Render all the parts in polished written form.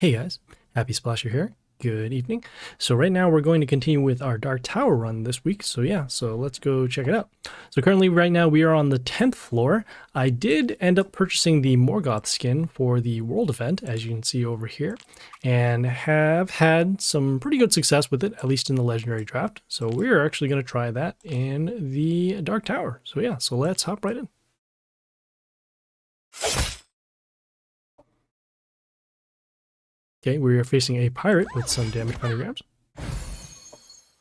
Hey guys, Happy Splasher here. Good evening. So right now we're going to continue with our Dark Tower run this week. So let's go check it out. So currently right now we are on the 10th floor. I did end up purchasing the Morgoth skin for the world event, as you can see over here, and have had some pretty good success with it, at least in the legendary draft. So we're actually going to try that in the Dark Tower. So let's hop right in. Okay, we are facing a pirate with some damage pentagrams.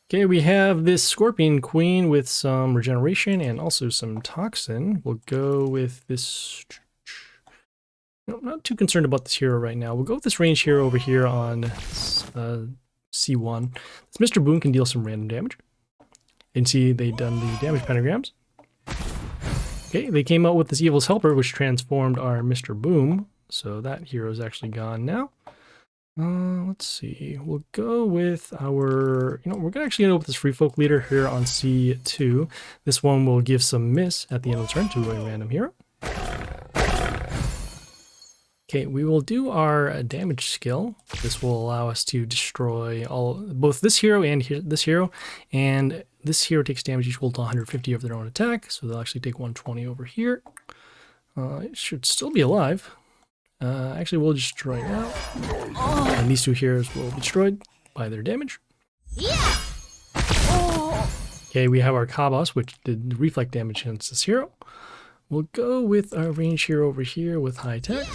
Okay, we have this Scorpion Queen with some regeneration and also some toxin. We'll go with this... No, not too concerned about this hero right now. We'll go with this range hero over here on C1. This Mr. Boom can deal some random damage. And see, they've done the damage pentagrams. Okay, they came out with this Evil's Helper, which transformed our Mr. Boom. So that hero is actually gone now. Let's see, we'll go with our, we're actually going to go with this Free Folk Leader here on C2. This one will give some miss at the end of the turn to a random hero. Okay, we will do our damage skill. This will allow us to destroy both this hero and this hero. And this hero takes damage equal to 150 of their own attack, so they'll actually take 120 over here. It should still be alive. Actually, we'll destroy now. And these two heroes will be destroyed by their damage. Yeah. Okay, we have our Kabos, which did reflect damage against this hero. We'll go with our range hero over here with high tech.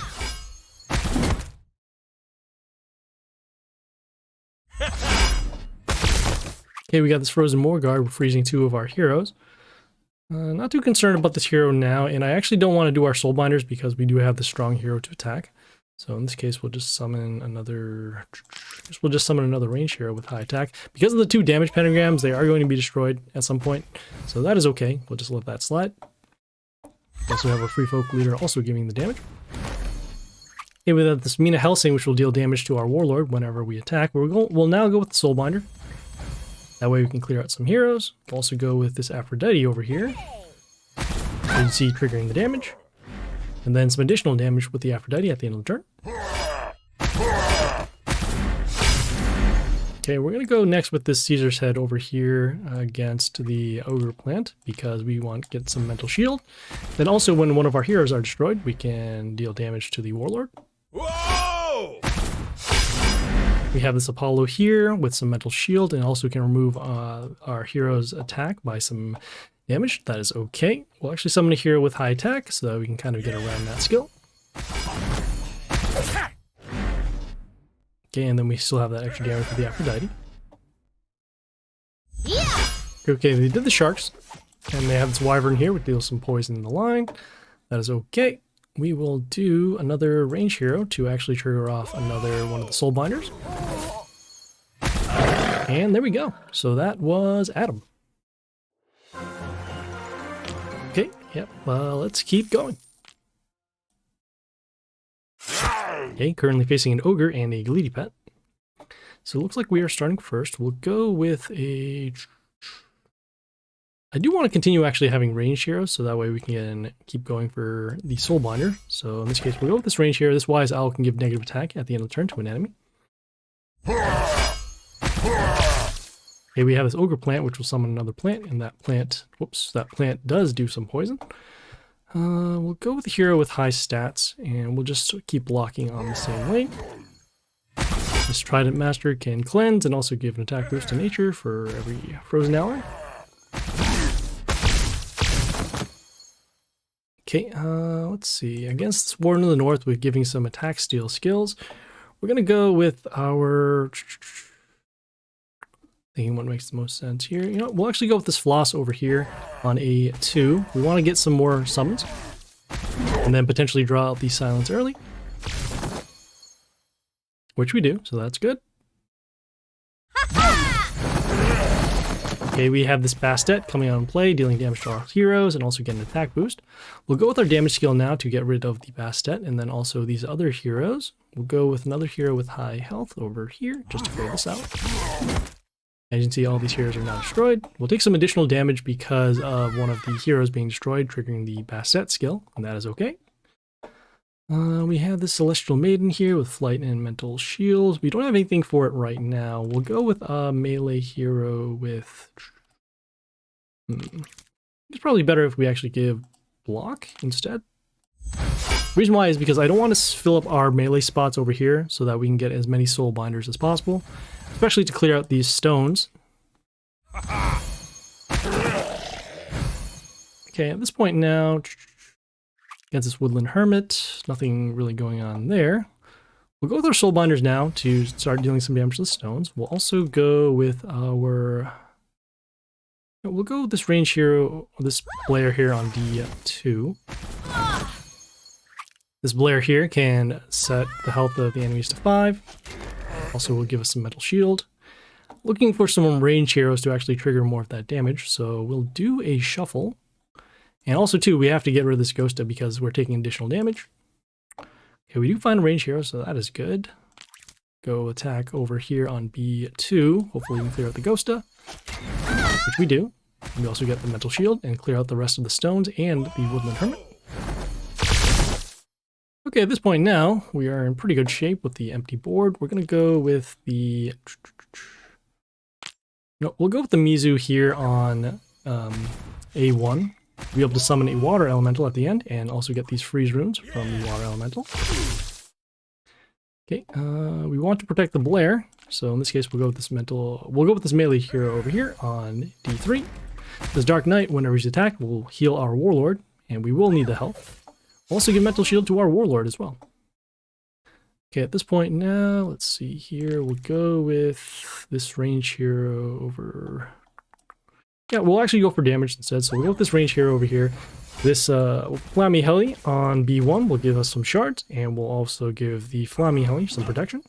Okay, we got this Frozen Morgoth freezing two of our heroes. Not too concerned about this hero now, and I actually don't want to do our Soulbinders because we do have the strong hero to attack. So in this case, we'll just summon another range hero with high attack. Because of the two damage pentagrams, they are going to be destroyed at some point. So that is okay. We'll just let that slide. We also have our Free Folk Leader also giving the damage. Okay, we have this Mina Helsing, which will deal damage to our Warlord whenever we attack. We'll now go with the Soulbinder. That way we can clear out some heroes. We'll also go with this Aphrodite over here. You can see triggering the damage. And then some additional damage with the Aphrodite at the end of the turn. Okay, we're going to go next with this Caesar's Head over here against the Ogre Plant because we want to get some Mental Shield. Then also when one of our heroes are destroyed, we can deal damage to the Warlord. Whoa! We have this Apollo here with some Mental Shield and also can remove our hero's attack by some damage. That is okay. We'll actually summon a hero with high attack so that we can kind of get around that skill. Okay, and then we still have that extra damage with the Aphrodite. Yeah. Okay, they did the Sharks, and they have this Wyvern here which deals some poison in the line. That is okay. We will do another range hero to actually trigger off another one of the Soulbinders. And there we go. So that was Adam. Okay, yep, let's keep going. Okay, currently facing an Ogre and a Gleedy Pet. So it looks like we are starting first. We'll go with a... I do want to continue actually having range heroes, so that way we can keep going for the Soulbinder. So in this case, we'll go with this range hero. This Wise Owl can give negative attack at the end of the turn to an enemy. Okay, we have this Ogre Plant, which will summon another plant, and that plant does do some poison. We'll go with a hero with high stats, and we'll just keep blocking on the same lane. This Trident Master can cleanse and also give an attack boost to nature for every frozen ally. Okay, let's see. Against this Warden of the North with giving some attack steal skills, we're going to go with our... Thinking what makes the most sense here. We'll actually go with this Floss over here on A2. We want to get some more summons. And then potentially draw out these Silence early. Which we do, so that's good. Okay, we have this Bastet coming out in play, dealing damage to our heroes and also getting an attack boost. We'll go with our damage skill now to get rid of the Bastet and then also these other heroes. We'll go with another hero with high health over here, just to clear this out. As you can see, all these heroes are now destroyed. We'll take some additional damage because of one of the heroes being destroyed, triggering the Bastet skill, and that is okay. We have the Celestial Maiden here with Flight and Mental Shields. We don't have anything for it right now. We'll go with a melee hero with... It's probably better if we actually give block instead. Reason why is because I don't want to fill up our melee spots over here so that we can get as many soul binders as possible, especially to clear out these stones. Okay, at this point now, against this Woodland Hermit, nothing really going on there. We'll go with our soul binders now to start dealing some damage to the stones. We'll also go with our... We'll go with this range hero, this Blair here on D2. This Blair here can set the health of the enemies to 5. Also will give us some mental shield. Looking for some range heroes to actually trigger more of that damage, so we'll do a shuffle. And also too, we have to get rid of this Ghosta because we're taking additional damage. Okay, we do find a range hero, so that is good. Go attack over here on B2. Hopefully we can clear out the Ghosta, which we do. We also get the mental shield and clear out the rest of the stones and the Woodland Hermit. Okay, at this point now, we are in pretty good shape with the empty board. We're going to go with the... No, we'll go with the Mizu here on A1. Be able to summon a water elemental at the end and also get these freeze runes from the water elemental. Okay, we want to protect the Blair, so in this case we'll go with this melee hero over here on D3. This Dark Knight, whenever he's attacked, will heal our Warlord, and we will need the health. We'll also give mental shield to our Warlord as well. Okay, at this point now, let's see here, we'll go with this range hero over... Yeah, we'll actually go for damage instead, so we'll go with this range hero over here. This Flammy Heli on B1 will give us some shards, and we'll also give the Flammy Heli some protection.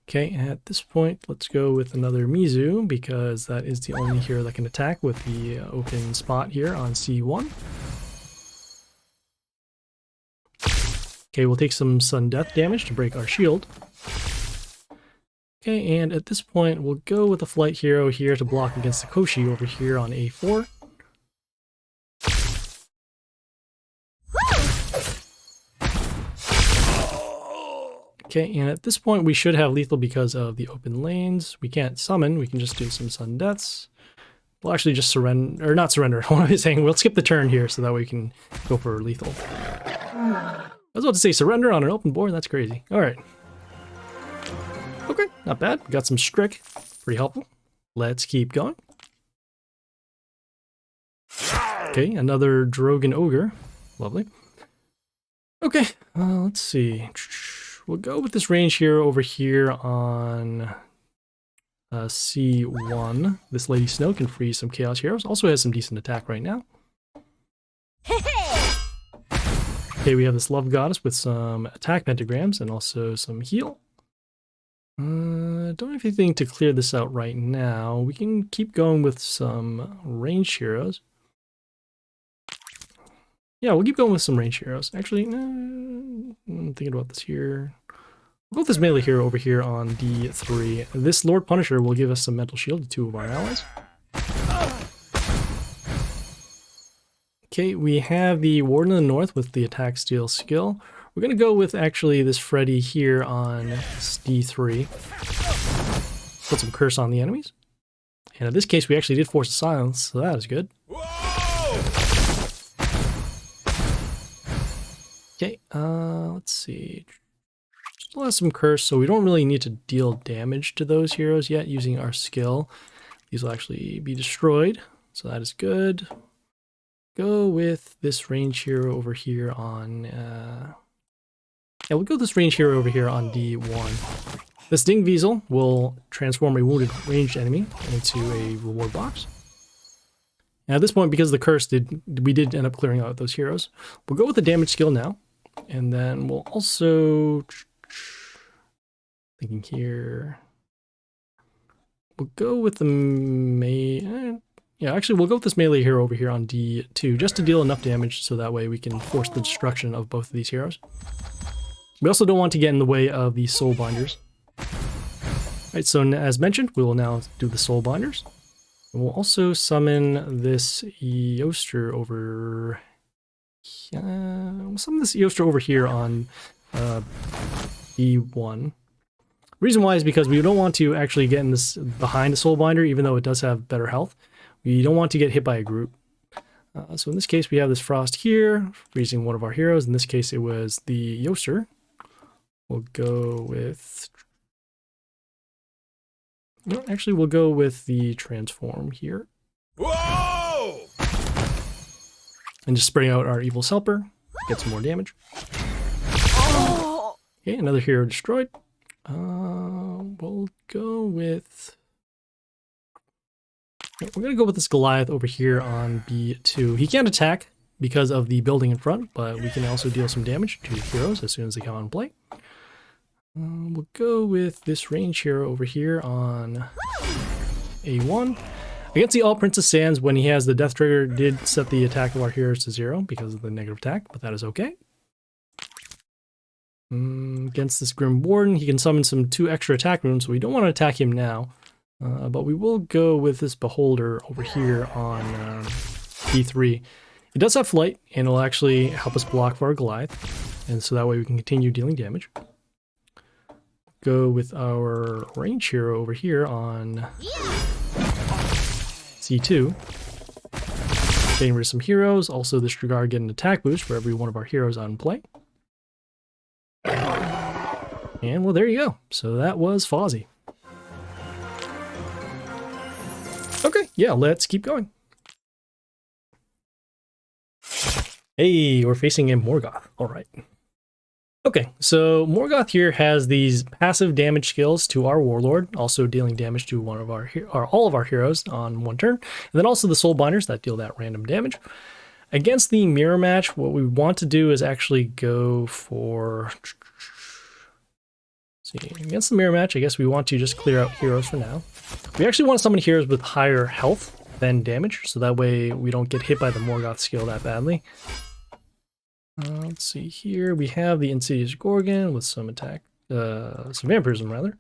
Okay, at this point, let's go with another Mizu, because that is the only hero that can attack with the open spot here on C1. Okay, we'll take some sudden death damage to break our shield. Okay, and at this point, we'll go with the flight hero here to block against the Koshi over here on A4. Okay, and at this point, we should have lethal because of the open lanes. We can't summon, we can just do some sudden deaths. We'll actually just surrender, or not surrender, what am I saying? We'll skip the turn here so that way we can go for lethal. I was about to say surrender on an open board, that's crazy. Alright. Okay, not bad. We got some Strick. Pretty helpful. Let's keep going. Okay, another Drogon Ogre. Lovely. Okay, let's see. We'll go with this range hero over here on C1. This Lady Snow can freeze some Chaos Heroes. Also has some decent attack right now. Okay, we have this Love Goddess with some attack pentagrams and also some heal. Don't have anything to clear this out right now. We can keep going with some range heroes. Yeah, we'll keep going with some range heroes. Actually, no, I'm thinking about this here. We'll go with this melee hero over here on D3. This Lord Punisher will give us some mental shield to 2 of our allies. Okay, we have the Warden of the North with the attack steal skill. We're going to go with actually this Freddy here on D3. Put some curse on the enemies. And in this case, we actually did force a silence, so that is good. Okay, let's see. Still has some curse, so we don't really need to deal damage to those heroes yet using our skill. These will actually be destroyed, so that is good. Go with this range hero over here on... Yeah, we'll go with this range hero over here on D1. This Ding Weasel will transform a wounded ranged enemy into a reward box. And at this point, because of the curse, we did end up clearing out those heroes. We'll go with the damage skill now. And then we'll also... Thinking here... We'll go with the yeah, actually, we'll go with this melee hero over here on D2, just to deal enough damage so that way we can force the destruction of both of these heroes. We also don't want to get in the way of the soul binders. Alright, so as mentioned, we will now do the soul binders. And we'll also summon this Yoster over some of this Yoster over here on B1. Reason why is because we don't want to actually get in this behind the Soulbinder, even though it does have better health. We don't want to get hit by a group. So in this case, we have this Frost here, freezing one of our heroes. In this case, it was the Yoster. We'll go with... No, actually, we'll go with the Transform here. Whoa! And just spray out our Evil Helper. Get some more damage. Okay, another hero destroyed. We'll go with... We're going to go with this Goliath over here on B2. He can't attack because of the building in front, but we can also deal some damage to heroes as soon as they come on play. We'll go with this range hero over here on A1. Against the All Princess Sands, when he has the death trigger, did set the attack of our heroes to 0 because of the negative attack, but that is okay. Against this Grim Warden, he can summon some 2 extra attack runes, so we don't want to attack him now. But we will go with this Beholder over here on B3. It does have flight, and it'll actually help us block for our Goliath, and so that way we can continue dealing damage. Go with our range hero over here on C2. Getting rid of some heroes. Also, this Dragar get an attack boost for every one of our heroes on play. And well, there you go. So that was Fozzie. Okay, yeah, let's keep going. Hey, we're facing a Morgoth. All right. Okay, so Morgoth here has these passive damage skills to our Warlord, also dealing damage to one of our all of our heroes on one turn, and then also the Soulbinders that deal that random damage. Against the mirror match, what we want to do is actually go for... Against the mirror match, I guess we want to just clear out heroes for now. We actually want to summon heroes with higher health than damage, so that way we don't get hit by the Morgoth skill that badly. Let's see here. We have the Insidious Gorgon with some attack, some vampirism rather.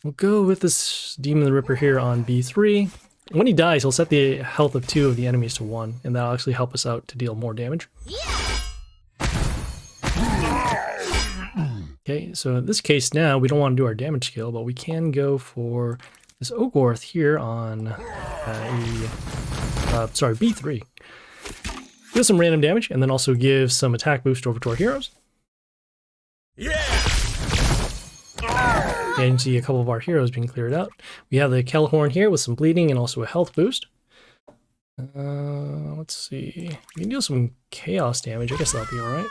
We'll go with this Demon the Ripper here on B3. When he dies, he'll set the health of 2 of the enemies to 1, and that'll actually help us out to deal more damage. Okay, so in this case now, we don't want to do our damage skill, but we can go for this Morgoth here on B3. Give some random damage, and then also give some attack boost over to our heroes. Yeah! And you can see a couple of our heroes being cleared out. We have the Kelhorn here with some bleeding and also a health boost. Let's see. We can deal some chaos damage. I guess that'll be alright.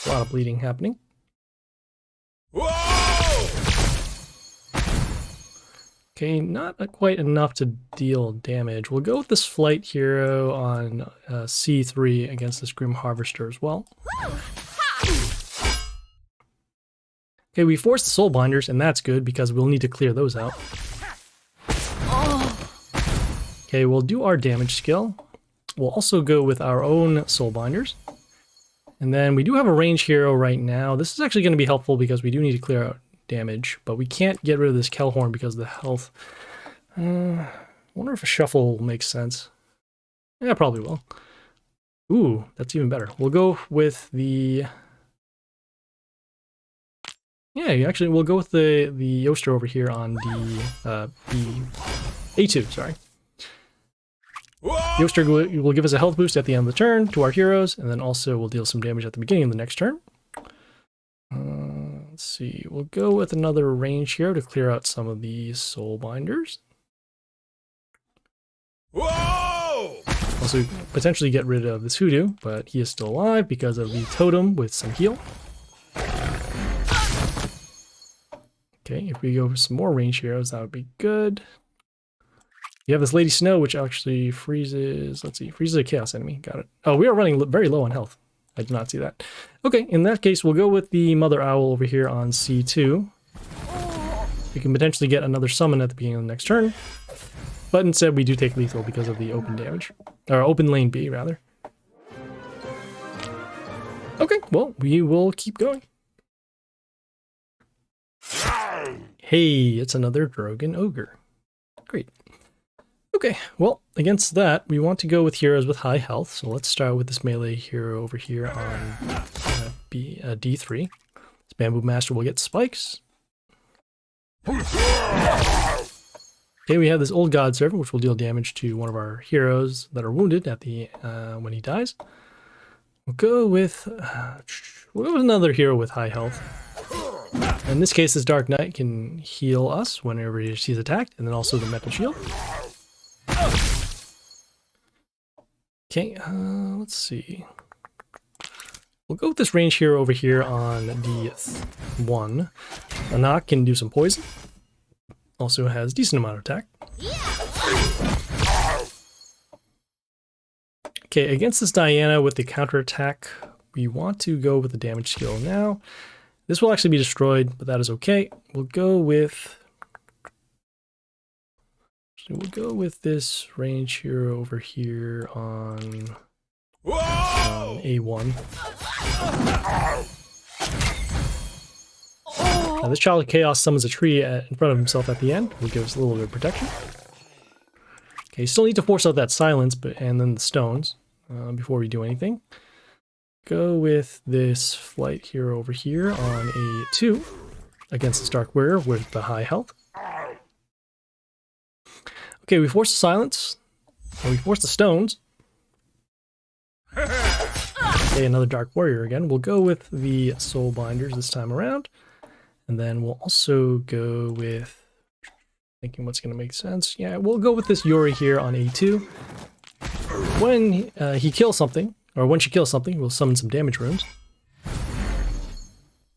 A lot of bleeding happening. Whoa! Okay, not quite enough to deal damage. We'll go with this Flight hero on C3 against this Grim Harvester as well. Okay, we forced the Soulbinders, and that's good because we'll need to clear those out. Okay, we'll do our damage skill. We'll also go with our own Soulbinders. And then we do have a range hero right now. This is actually going to be helpful because we do need to clear out damage, but we can't get rid of this Kelhorn because of the health. I wonder if a shuffle makes sense. Yeah, probably will. Ooh, that's even better. We'll go with the... Yeah, actually, we'll go with the Yoster over here on the A2, sorry. Yoster will give us a health boost at the end of the turn to our heroes, and then also we'll deal some damage at the beginning of the next turn. Let's see, we'll go with another range hero to clear out some of these Soulbinders. Whoa! Also, potentially get rid of this Hoodoo, but he is still alive because of the Totem with some heal. Okay, if we go for some more range heroes, that would be good. You have this Lady Snow, which actually freezes, let's see, freezes a chaos enemy. Got it. Oh, we are running very low on health. I did not see that. Okay, in that case, we'll go with the Mother Owl over here on C2. We can potentially get another summon at the beginning of the next turn. But instead, we do take lethal because of the open damage. Or open lane B, rather. Okay, well, we will keep going. Hey, it's another Drogon Ogre. Great. Okay, well, against that, we want to go with heroes with high health. So let's start with this melee hero over here on D3. This Bamboo Master will get spikes. Okay, we have this Old God Servant, which will deal damage to one of our heroes that are wounded at the when he dies. We'll go with another hero with high health. In this case, this Dark Knight can heal us whenever he's attacked, and then also the Metal Shield. Okay, let's see. We'll go with this range hero over here on D1. Anak can do some poison. Also has decent amount of attack. Okay, against this Diana with the counterattack, we want to go with the damage skill now. This will actually be destroyed, but that is okay. We'll go with this range hero over here on A1. Now this Child of Chaos summons a tree in front of himself at the end. Will give us a little bit of protection. Okay, still need to force out that silence, and then the stones before we do anything. Go with this flight hero over here on A2 against this Dark Warrior with the high health. Okay, we force the silence, and we force the stones. Okay, another Dark Warrior again. We'll go with the Soul Binders this time around. And then we'll also go with, thinking what's going to make sense. Yeah, we'll go with this Yori here on A2. When he kills something, or when she kills something, we'll summon some damage runes.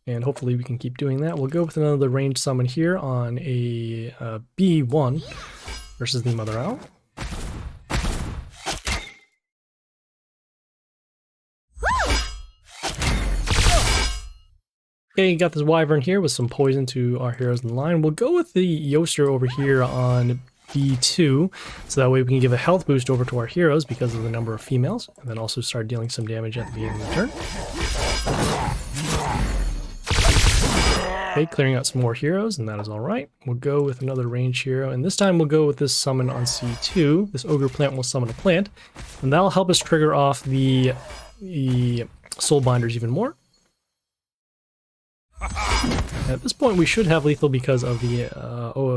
And hopefully we can keep doing that. We'll go with another ranged summon here on a B1 versus the Mother Owl. Okay, you got this Wyvern here with some poison to our heroes in the line. We'll go with the Yoster over here on B2, so that way we can give a health boost over to our heroes because of the number of females, and then also start dealing some damage at the beginning of the turn. Okay, clearing out some more heroes, and that is alright. We'll go with another range hero, and this time we'll go with this summon on C2. This Ogre Plant will summon a plant, and that'll help us trigger off the Soul Binders even more. At this point, we should have lethal because of the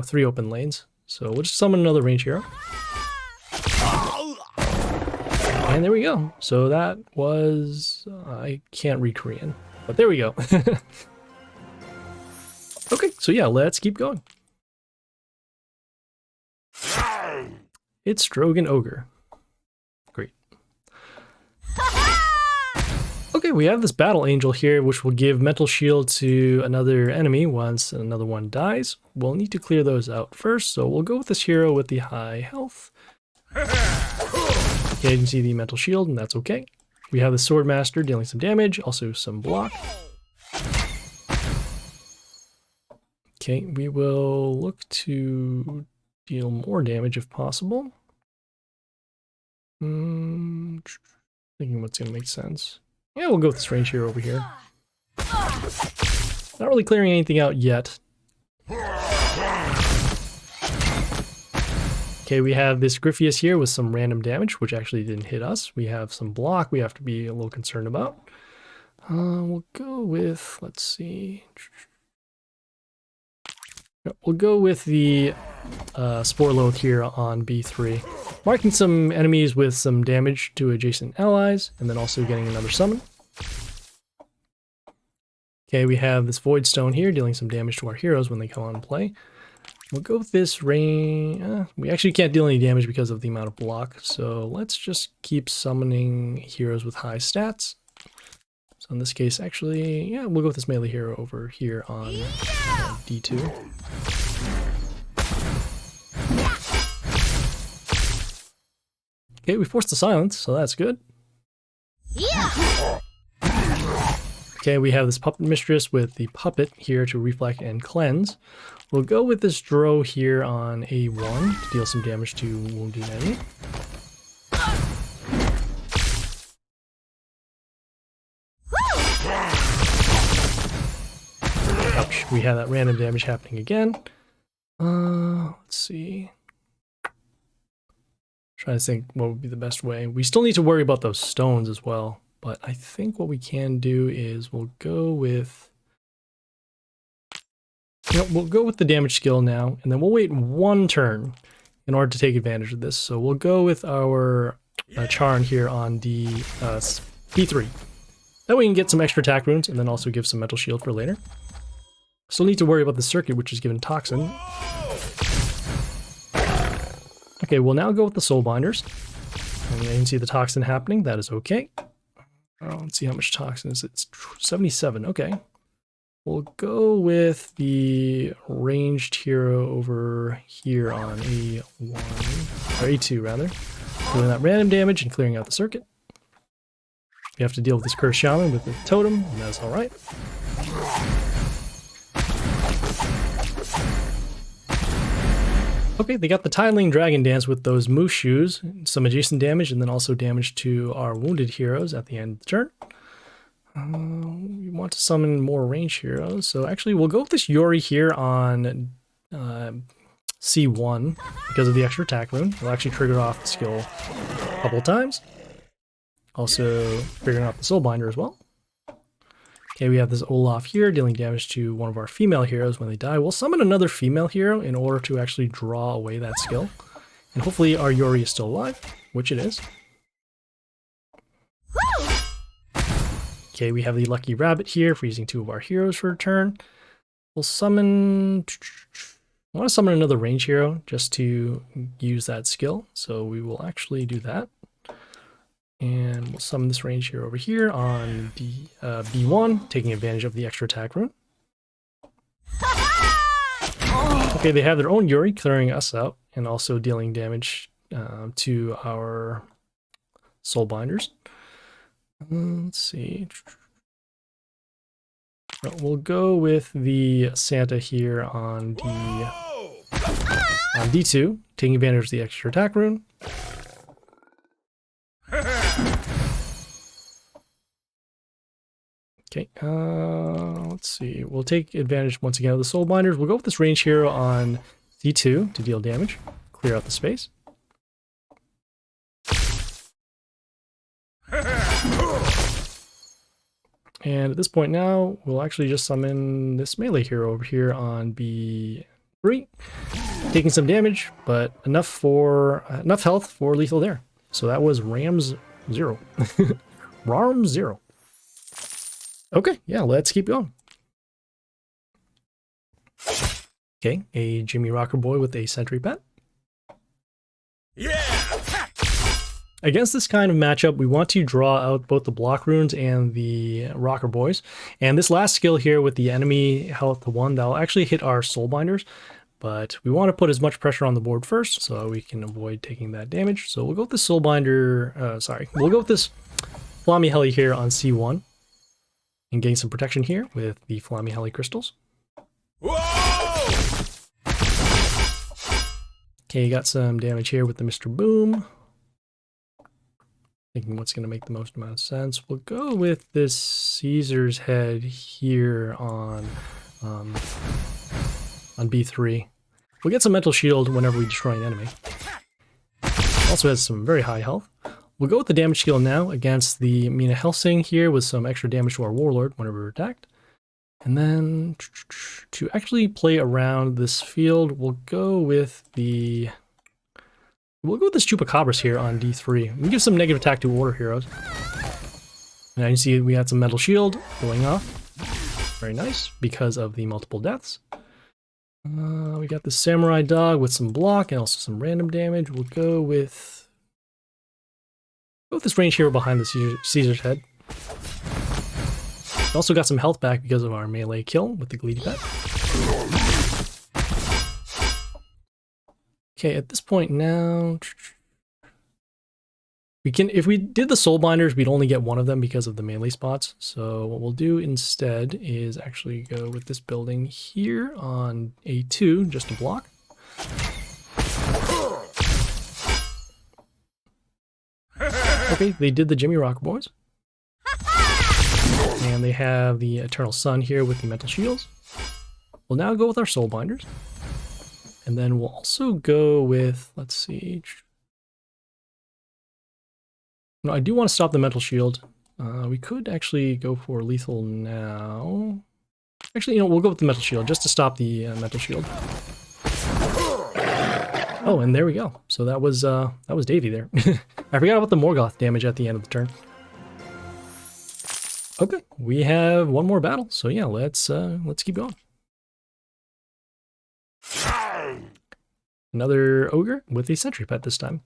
3 open lanes. So we'll just summon another range hero. And there we go. So that was... I can't read Korean, but there we go. Okay, so yeah, let's keep going. It's Strogan Ogre. Great. Okay, we have this Battle Angel here, which will give Mental Shield to another enemy once another one dies. We'll need to clear those out first, so we'll go with this hero with the high health. Okay, you can see the Mental Shield, and that's okay. We have the Swordmaster dealing some damage, also some block. Okay, we will look to deal more damage if possible. Thinking what's going to make sense. Yeah, we'll go with this range hero over here. Not really clearing anything out yet. Okay, we have this Griffius here with some random damage, which actually didn't hit us. We have some block we have to be a little concerned about. We'll go with, let's see. We'll go with the Spore Loath here on B3. Marking some enemies with some damage to adjacent allies, and then also getting another summon. Okay, we have this Void Stone here, dealing some damage to our heroes when they come on play. We'll go with this rain. We actually can't deal any damage because of the amount of block, so let's just keep summoning heroes with high stats. So in this case, actually, yeah, we'll go with this melee hero over here on D2. Okay, we forced the silence, so that's good. Okay, we have this Puppet Mistress with the Puppet here to reflect and cleanse. We'll go with this Drow here on A1 to deal some damage to wounded enemy. Ouch, we have that random damage happening again. Let's see. Trying to think what would be the best way. We still need to worry about those stones as well, but I think what we can do is we'll go with, we'll go with the damage skill now, and then we'll wait one turn in order to take advantage of this. So we'll go with our Charn here on the B3. That way we can get some extra attack runes and then also give some mental shield for later. Still need to worry about the circuit, which is given Toxin. Okay, we'll now go with the Soul Binders. And you can see the Toxin happening. That is okay. Let's see how much Toxin is. It's 77. Okay. We'll go with the ranged hero over here on A1, or A2 rather. Doing that random damage and clearing out the circuit. We have to deal with this Cursed Shaman with the totem, and that's alright. Okay, they got the Tiling Dragon Dance with those moose shoes, some adjacent damage, and then also damage to our wounded heroes at the end of the turn. We want to summon more range heroes, so actually we'll go with this Yori here on C1 because of the extra attack rune. It'll actually trigger off the skill a couple of times. Also triggering off the Soulbinder as well. Okay, we have this Olaf here dealing damage to one of our female heroes when they die. We'll summon another female hero in order to actually draw away that skill. And hopefully our Yori is still alive, which it is. Okay, we have the Lucky Rabbit here, freezing two of our heroes for a turn. We'll summon... I want to summon another range hero just to use that skill, so we will actually do that. And we'll summon this range hero over here on B1, taking advantage of the extra attack rune. Okay, they have their own Yuri, clearing us out, and also dealing damage to our Soulbinders. Let's see. We'll go with the Santa here on D2, taking advantage of the extra attack rune. Okay, let's see. We'll take advantage once again of the Soulbinders. We'll go with this range hero on D2 to deal damage, clear out the space. And at this point now, we'll actually just summon this melee hero over here on B3, taking some damage, but enough health for lethal there. So that was Rams 0. Rams 0. Okay, yeah, let's keep going. Okay, a Jimmy Rocker Boy with a Sentry Pet. Yeah! Against this kind of matchup, we want to draw out both the block runes and the Rocker Boys. And this last skill here with the enemy health 1, that'll actually hit our Soulbinders. But we want to put as much pressure on the board first so we can avoid taking that damage. So we'll go with this Soulbinder, we'll go with this Flammy Heli here on C1. And getting some protection here with the Flammy Heli crystals. Whoa! Okay, you got some damage here with the Mr. Boom. Thinking what's going to make the most amount of sense. We'll go with this Caesar's head here on B3. We'll get some mental shield whenever we destroy an enemy. Also has some very high health. We'll go with the damage skill now against the Mina Helsing here with some extra damage to our Warlord whenever we're attacked. And then to actually play around this field, we'll go with this Chupacabras here on D3. We give some negative attack to Order heroes. And now you see we had some Mental Shield going off. Very nice because of the multiple deaths. We got the Samurai Dog with some block and also some random damage. We'll go with this range hero behind the Caesar's head. Also got some health back because of our melee kill with the Gleedy Pet. Okay, at this point now, if we did the Soulbinders, we'd only get one of them because of the melee spots. So what we'll do instead is actually go with this building here on A2, just to block. Okay, they did the Jimmy Rock Boys. And they have the Eternal Sun here with the Mental Shields. We'll now go with our Soulbinders. And then we'll also go with, let's see, No, I do want to stop the mental shield. We could actually go for lethal now. Actually, we'll go with the mental shield just to stop the mental shield. Oh, and there we go. So that was Davey there. I forgot about the Morgoth damage at the end of the turn. Okay, we have one more battle. So yeah, let's keep going. Another ogre with a sentry pet this time.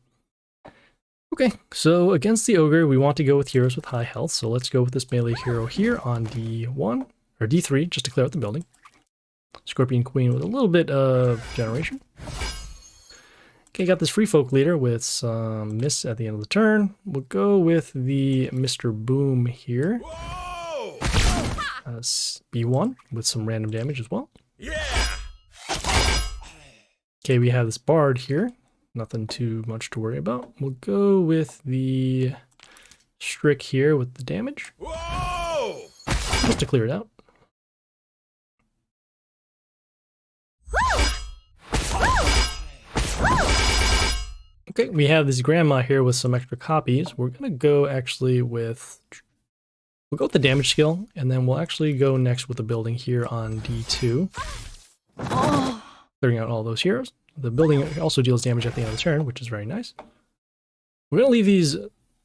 Okay, so against the ogre, we want to go with heroes with high health. So let's go with this melee hero here on D1 or D3 just to clear out the building. Scorpion Queen with a little bit of generation. Okay, got this free folk leader with some miss at the end of the turn. We'll go with the Mr. Boom here. B1 with some random damage as well. Yeah. Okay, we have this bard here. Nothing too much to worry about. We'll go with the Strick here with the damage. Whoa! Just to clear it out. Okay, we have this grandma here with some extra copies. We're gonna go actually with, we'll go with the damage skill, and then we'll actually go next with the building here on D2. Clearing out all those heroes. The building also deals damage at the end of the turn, which is very nice. We're gonna leave these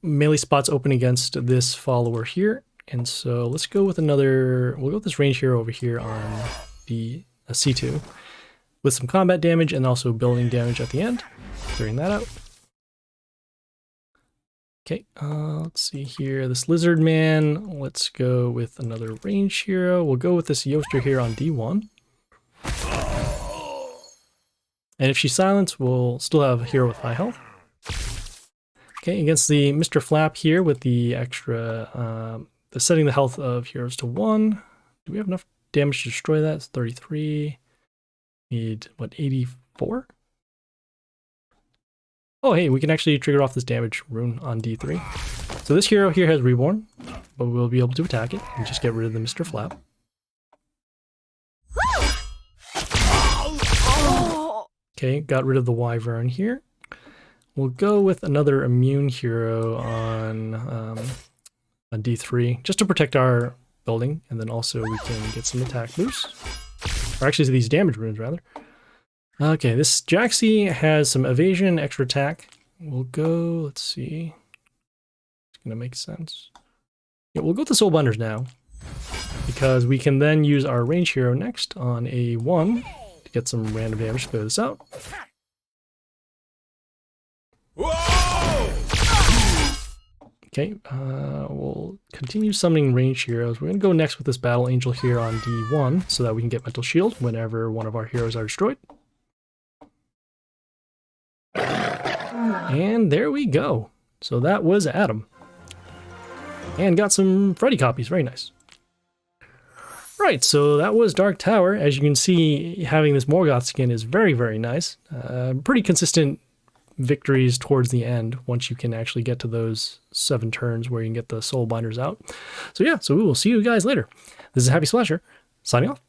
melee spots open against this follower here, and so let's go with another, we'll go with this range hero over here on the C2 with some combat damage and also building damage at the end. Clearing that out. Okay, let's see here. This lizard man, let's go with another range hero. We'll go with this yoster here on D1. And if she's silenced, we'll still have a hero with high health. Okay, against the Mr. Flap here with the extra, setting the health of heroes to 1. Do we have enough damage to destroy that? It's 33. Need, what, 84? Oh, hey, we can actually trigger off this damage rune on D3. So this hero here has Reborn, but we'll be able to attack it and just get rid of the Mr. Flap. Okay, got rid of the Wyvern here. We'll go with another immune hero on D3, just to protect our building, and then also we can get some attack boosts. Or actually these damage runes, rather. Okay, this Jaxi has some evasion, extra attack. We'll go, let's see. It's gonna make sense. Yeah, we'll go with the Soulbinders now, because we can then use our range hero next on A1 to get some random damage to clear this out. Okay, we'll continue summoning range heroes. We're gonna go next with this Battle Angel here on D1 so that we can get Mental Shield whenever one of our heroes are destroyed. And there we go. So that was Adam. And got some Freddy copies, very nice. Right, so that was Dark Tower. As you can see, having this Morgoth skin is very, very nice. Pretty consistent victories towards the end once you can actually get to those 7 turns where you can get the Soul Binders out. So yeah, so we will see you guys later. This is Happy Splasher, signing off.